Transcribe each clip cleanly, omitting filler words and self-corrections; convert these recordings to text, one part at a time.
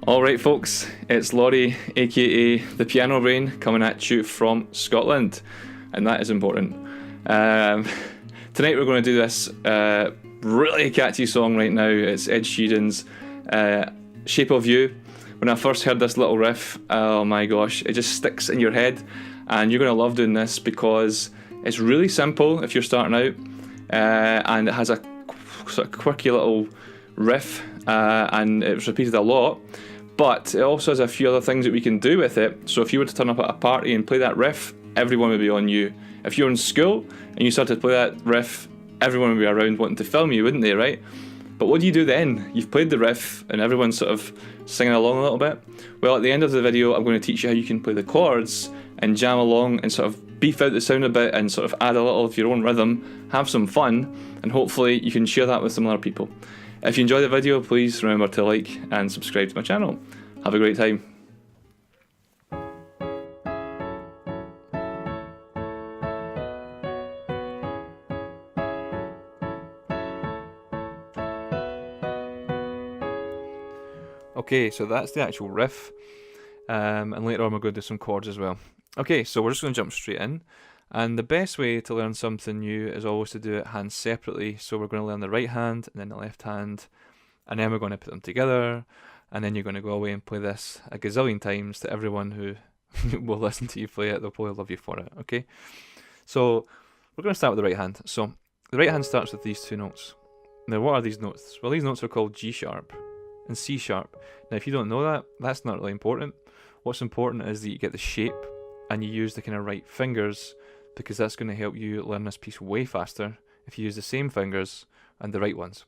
Alright folks, it's Laurie aka the Piano Brain coming at you from Scotland, and that is important. Tonight we're going to do this really catchy song right now. It's Ed Sheeran's Shape of You. When I first heard this little riff, oh my gosh, it just sticks in your head, and you're going to love doing this because it's really simple if you're starting out, and it has a sort of quirky little riff, and it's repeated a lot. But it also has a few other things that we can do with it. So if you were to turn up at a party and play that riff, everyone would be on you. If you're in school and you started to play that riff, everyone would be around wanting to film you, wouldn't they, right? But what do you do then? You've played the riff and everyone's sort of singing along a little bit. Well, at the end of the video, I'm going to teach you how you can play the chords and jam along and sort of beef out the sound a bit and sort of add a little of your own rhythm, have some fun, and hopefully you can share that with some other people. If you enjoy the video, please remember to like and subscribe to my channel. Have a great time. Okay, so that's the actual riff, and later on we're going to do some chords as well. Okay, so we're just going to jump straight in, and the best way to learn something new is always to do it hands separately. So we're going to learn the right hand and then the left hand, and then we're going to put them together, and then you're going to go away and play this a gazillion times to everyone who will listen to you play it. They'll probably love you for it, okay? So we're going to start with the right hand. So the right hand starts with these two notes. Now what are these notes? Well, these notes are called G sharp and C sharp. Now if you don't know that, that's not really important. What's important is that you get the shape and you use the kind of right fingers, because that's going to help you learn this piece way faster if you use the same fingers and the right ones.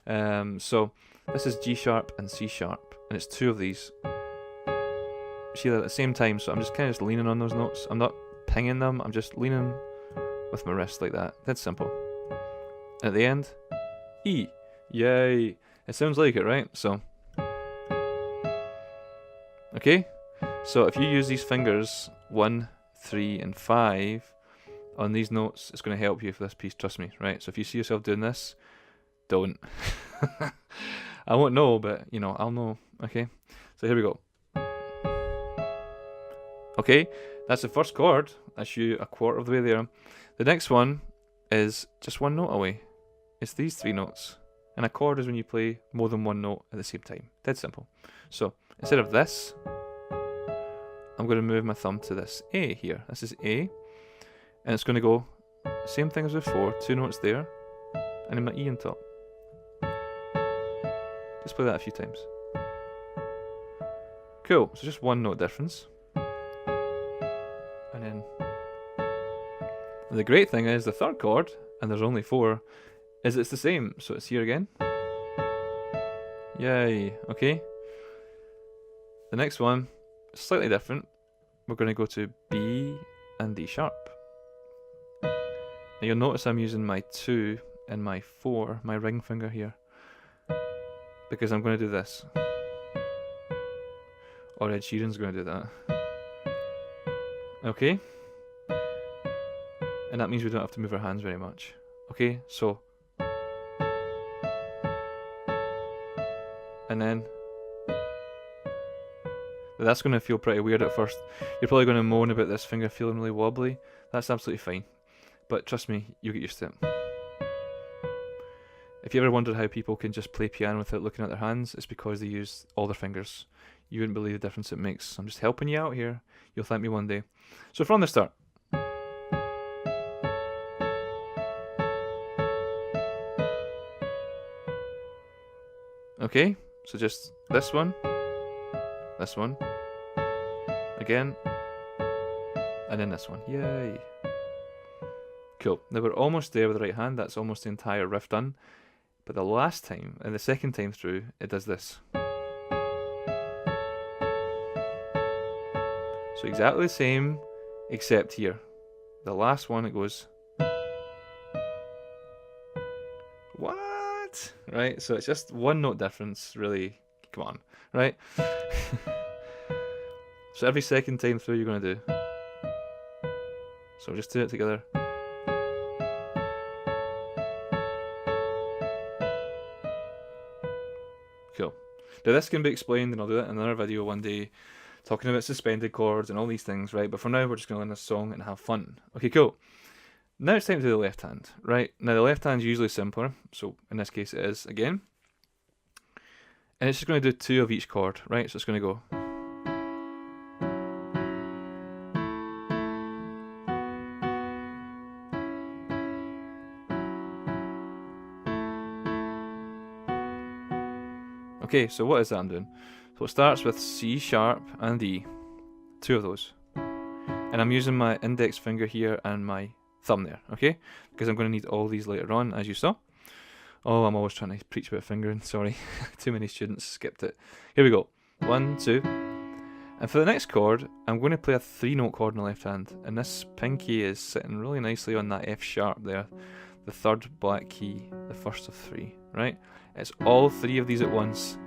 So this is G sharp and C sharp, and it's two of these. See that at the same time, so I'm just kind of leaning on those notes. I'm not pinging them, I'm just leaning with my wrist like that. That's simple. And at the end, E. Yay! It sounds like it, right? So, okay. So if you use these fingers 1, 3, and 5 on these notes, it's going to help you for this piece. Trust me, right? So if you see yourself doing this, don't. I won't know, but you know, I'll know. Okay, so here we go. Okay, that's the first chord. That's you a quarter of the way there. The next one is just one note away. It's these three notes. And a chord is when you play more than one note at the same time. Dead simple. So instead of this, I'm going to move my thumb to this A here. This is A, and it's going to go same thing as before. Two notes there, and then my E on top. Just play that a few times. Cool, so just one note difference. And then the great thing is the third chord, and there's only 4, is it's the same. So it's here again. Yay, okay. The next one, slightly different. We're going to go to B and D sharp. Now you'll notice I'm using my 2 and my 4, my ring finger here, because I'm going to do this. Or Ed Sheeran's going to do that. Okay? And that means we don't have to move our hands very much. Okay, so. And then. That's going to feel pretty weird at first. You're probably going to moan about this finger feeling really wobbly. That's absolutely fine. But trust me, you'll get used to it. If you ever wondered how people can just play piano without looking at their hands, it's because they use all their fingers. You wouldn't believe the difference it makes. I'm just helping you out here. You'll thank me one day. So from the start. Okay, so just this one, again, and then this one. Yay! Cool. Now we're almost there with the right hand. That's almost the entire riff done. But the last time, and the second time through, it does this. So exactly the same, except here. The last one, it goes. What? Right? So it's just one note difference, really. Come on, right? So every second time through, you're going to do. So just do it together. Cool. Now this can be explained, and I'll do it in another video one day, talking about suspended chords and all these things, right? But for now, we're just going to learn this song and have fun. Okay, cool. Now it's time to do the left hand, right? Now the left hand's usually simpler, so in this case it is again. And it's just going to do 2 of each chord, right? So it's going to go. Okay, so what is that I'm doing? So it starts with C sharp and E, 2 of those. And I'm using my index finger here and my thumb there, okay? Because I'm going to need all these later on, as you saw. Oh, I'm always trying to preach about fingering, sorry. Too many students skipped it. Here we go. 1, 2. And for the next chord, I'm going to play a 3-note chord in the left hand. And this pinky is sitting really nicely on that F sharp there. The 3rd black key, the first of 3, right? It's all 3 of these at once.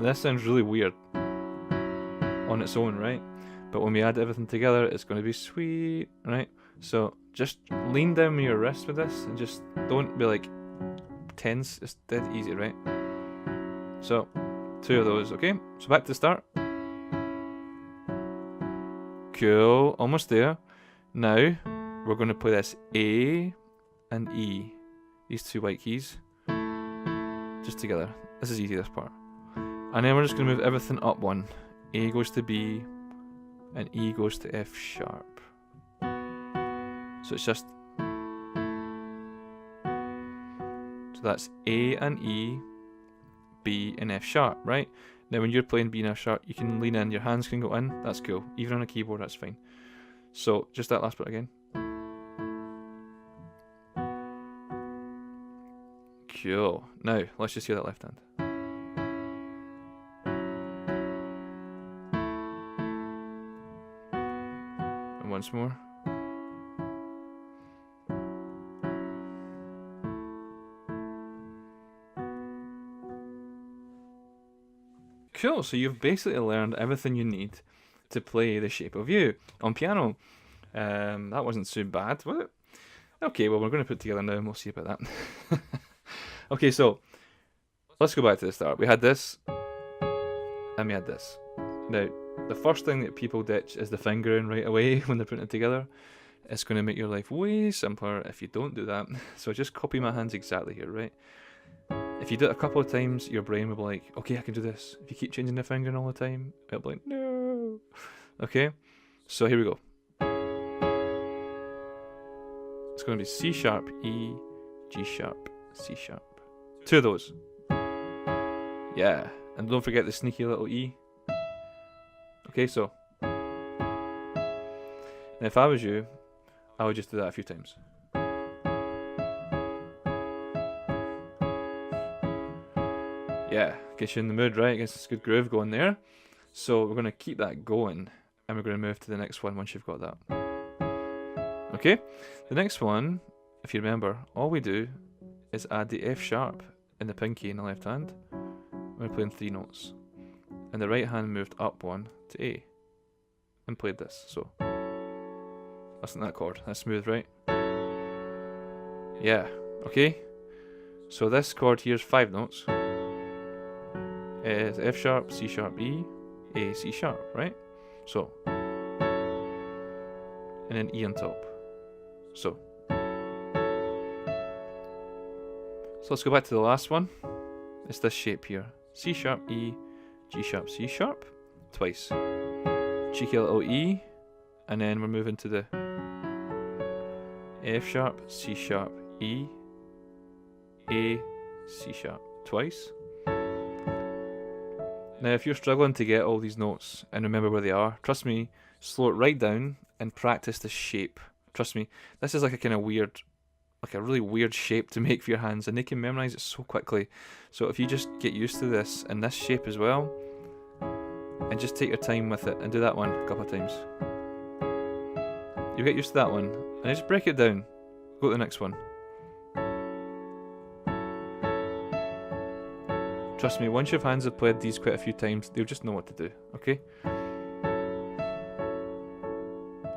This sounds really weird on its own, right? But when we add everything together, it's going to be sweet, right? So just lean down with your wrist with this and just don't be like tense. It's dead easy, right? So 2 of those, okay? So back to the start. Cool, almost there. Now we're going to play this A and E, these 2 white keys, just together. This is easy, this part. And then we're just going to move everything up 1. A goes to B, and E goes to F sharp. So it's just... So that's A and E, B and F sharp, right? Now when you're playing B and F sharp, you can lean in, your hands can go in, that's cool. Even on a keyboard, that's fine. So just that last bit again. Cool. Now, let's just hear that left hand. And once more. Cool, so you've basically learned everything you need to play The Shape of You on piano. That wasn't too bad, was it? Okay, well we're going to put it together now and we'll see about that. Okay, so let's go back to the start. We had this, and we had this. Now, the first thing that people ditch is the fingering right away when they're putting it together. It's going to make your life way simpler if you don't do that. So just copy my hands exactly here, right? If you do it a couple of times, your brain will be like, okay, I can do this. If you keep changing the fingering all the time, it'll be like, no. Okay, so here we go. It's going to be C sharp, E, G sharp, C sharp. 2 of those. Yeah, and don't forget the sneaky little E. Okay, so now if I was you, I would just do that a few times. Yeah, gets you in the mood, right? Gets this good groove going there. So we're going to keep that going, and we're going to move to the next one once you've got that. Okay, the next one, if you remember, all we do is add the F sharp in the pinky in the left hand. We're playing 3 notes. And the right hand moved up 1 to A and played this. So listen to that chord. That's smooth, right? Yeah, okay. So this chord here is 5 notes. It's F sharp, C sharp, E, A, C sharp, right? So, and then E on top. So let's go back to the last one. It's this shape here. C sharp, E, G sharp, C sharp, twice. Cheeky little E, and then we're moving to the F sharp, C sharp, E, A, C sharp, twice. Now if you're struggling to get all these notes and remember where they are, trust me, slow it right down and practice the shape. Trust me, this is like a kind of weird, like a really weird shape to make for your hands, and they can memorize it so quickly. So if you just get used to this and this shape as well, and just take your time with it and do that one a couple of times, you'll get used to that one, and just break it down. Go to the next one. Trust me, once your hands have played these quite a few times, they'll just know what to do, okay?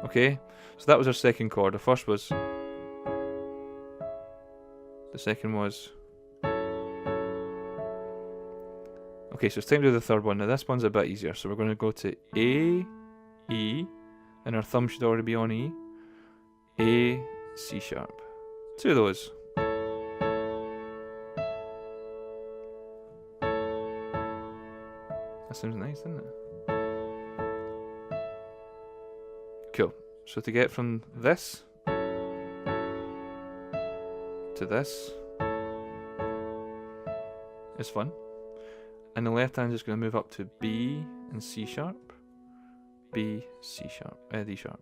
Okay, so that was our second chord. The first was... The second was... Okay, so it's time to do the third one. Now this one's a bit easier. So we're going to go to A, E, and our thumb should already be on E. A, C sharp. Two of those. That sounds nice, doesn't it? Cool. So to get from this to this is fun. And the left hand is going to move up to B and C sharp. B, C sharp, D sharp.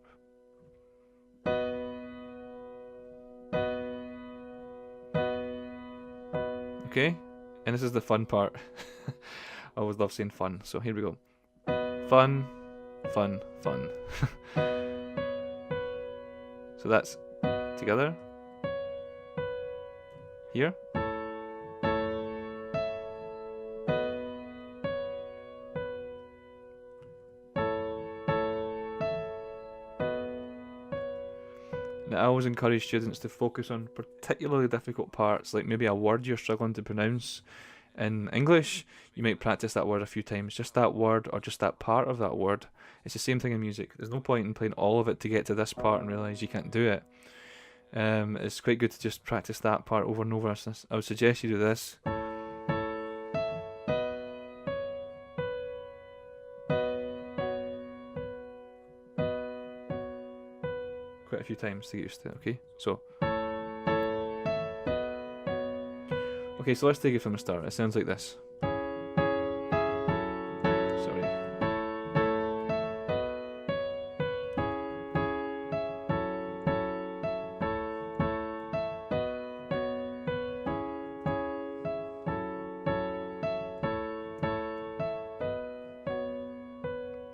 Okay, and this is the fun part. I always love saying fun, so here we go. Fun, fun, fun. So that's together. Here. Now, I always encourage students to focus on particularly difficult parts, like maybe a word you're struggling to pronounce. In English, you might practice that word a few times, just that word or just that part of that word. It's the same thing in music. There's no point in playing all of it to get to this part and realise you can't do it. It's quite good to just practice that part over and over. So I would suggest you do this. Quite a few times to get used to it, okay? So. Okay, so let's take it from the start. It sounds like this. Sorry.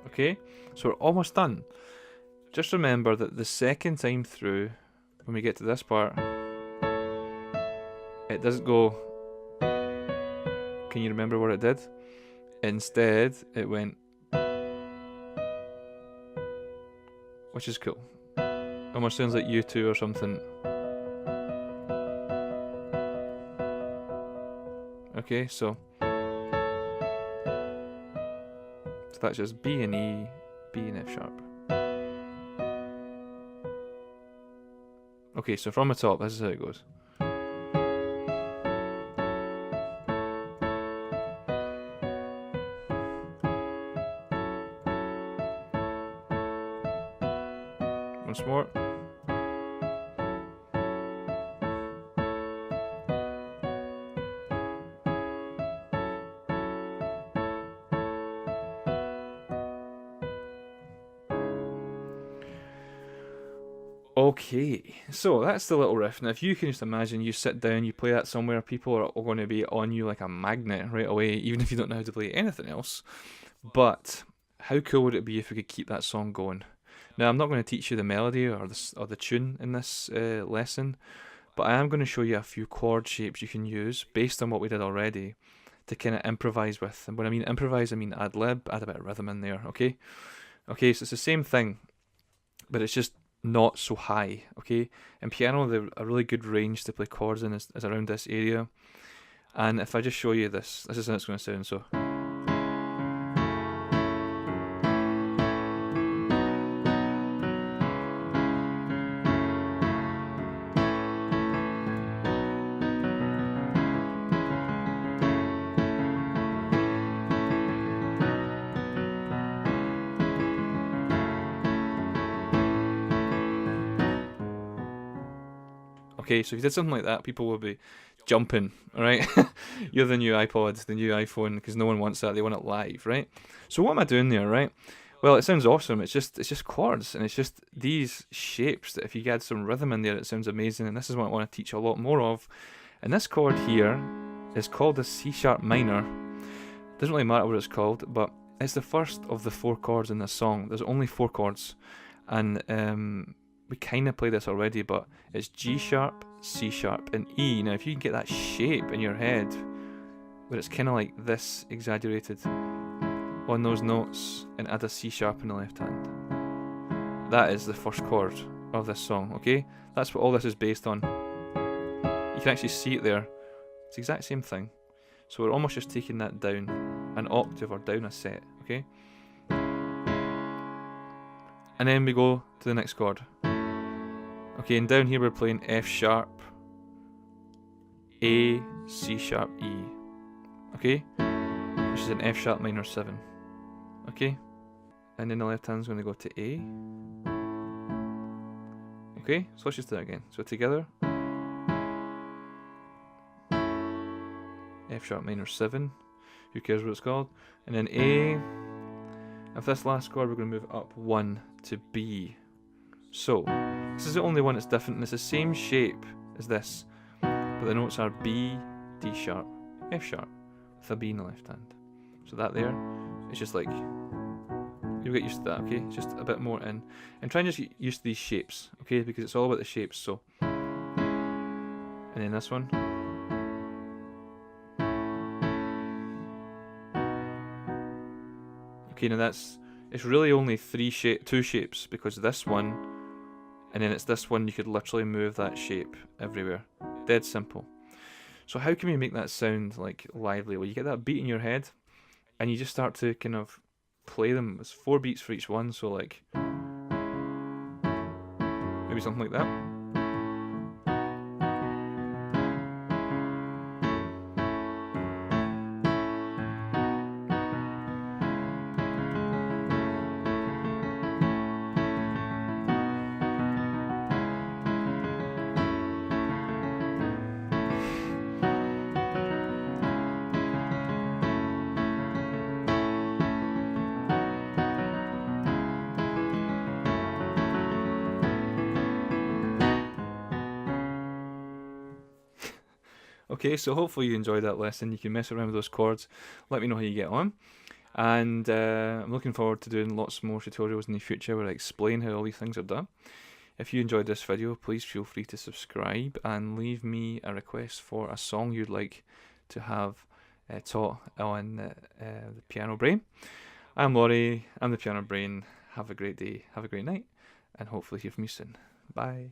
Okay, so we're almost done. Just remember that the second time through, when we get to this part, it doesn't go. Can you remember what it did? Instead, it went, which is cool. Almost sounds like U2 or something. Okay, so that's just B and E, B and F sharp. Okay, so from the top, this is how it goes. Once more. Okay, so that's the little riff. Now if you can just imagine you sit down, you play that somewhere, people are all going to be on you like a magnet right away, even if you don't know how to play anything else. But how cool would it be if we could keep that song going? Now I'm not going to teach you the melody or the tune in this lesson, but I am going to show you a few chord shapes you can use based on what we did already to kind of improvise with. And when I mean improvise, I mean ad lib, add a bit of rhythm in there, okay? Okay, so it's the same thing, but it's just not so high, okay? In piano, a really good range to play chords in is around this area. And if I just show you this is how it's going to sound, so. Okay, so if you did something like that, people will be jumping, alright? You're the new iPod, the new iPhone, because no one wants that, they want it live, right? So what am I doing there, right? Well, it sounds awesome, it's just chords, and it's just these shapes that if you add some rhythm in there, it sounds amazing, and this is what I want to teach a lot more of. And this chord here is called a C sharp minor. Doesn't really matter what it's called, but it's the first of the 4 chords in this song. There's only 4 chords, and we kind of play this already, but it's G sharp, C sharp, and E. Now, if you can get that shape in your head, where it's kind of like this exaggerated on those notes, and add a C sharp in the left hand, that is the first chord of this song, okay? That's what all this is based on. You can actually see it there. It's the exact same thing. So we're almost just taking that down. an octave or down a set, okay? And then we go to the next chord. Okay, and down here we're playing F sharp, A, C sharp, E, okay? Which is an F sharp minor 7, okay? And then the left hand's going to go to A. Okay, so let's just do that again. So together, F sharp minor 7, who cares what it's called? And then A, of this last chord we're going to move up 1 to B. So, this is the only one that's different, and it's the same shape as this, but the notes are B, D sharp, F sharp, with a B in the left hand. So that there, it's just like, you'll get used to that, okay? It's just a bit more in. And try and just get used to these shapes, okay? Because it's all about the shapes, so. And then this one. Okay, now it's really only two shapes, because this one, and then it's this one, you could literally move that shape everywhere. Dead simple. So how can we make that sound like lively? Well, you get that beat in your head, and you just start to kind of play them. It's 4 beats for each one, so like maybe something like that. Okay, so hopefully you enjoyed that lesson. You can mess around with those chords. Let me know how you get on. And I'm looking forward to doing lots more tutorials in the future where I explain how all these things are done. If you enjoyed this video, please feel free to subscribe and leave me a request for a song you'd like to have taught on the Piano Brain. I'm Laurie, I'm the Piano Brain. Have a great day, have a great night, and hopefully hear from you soon. Bye.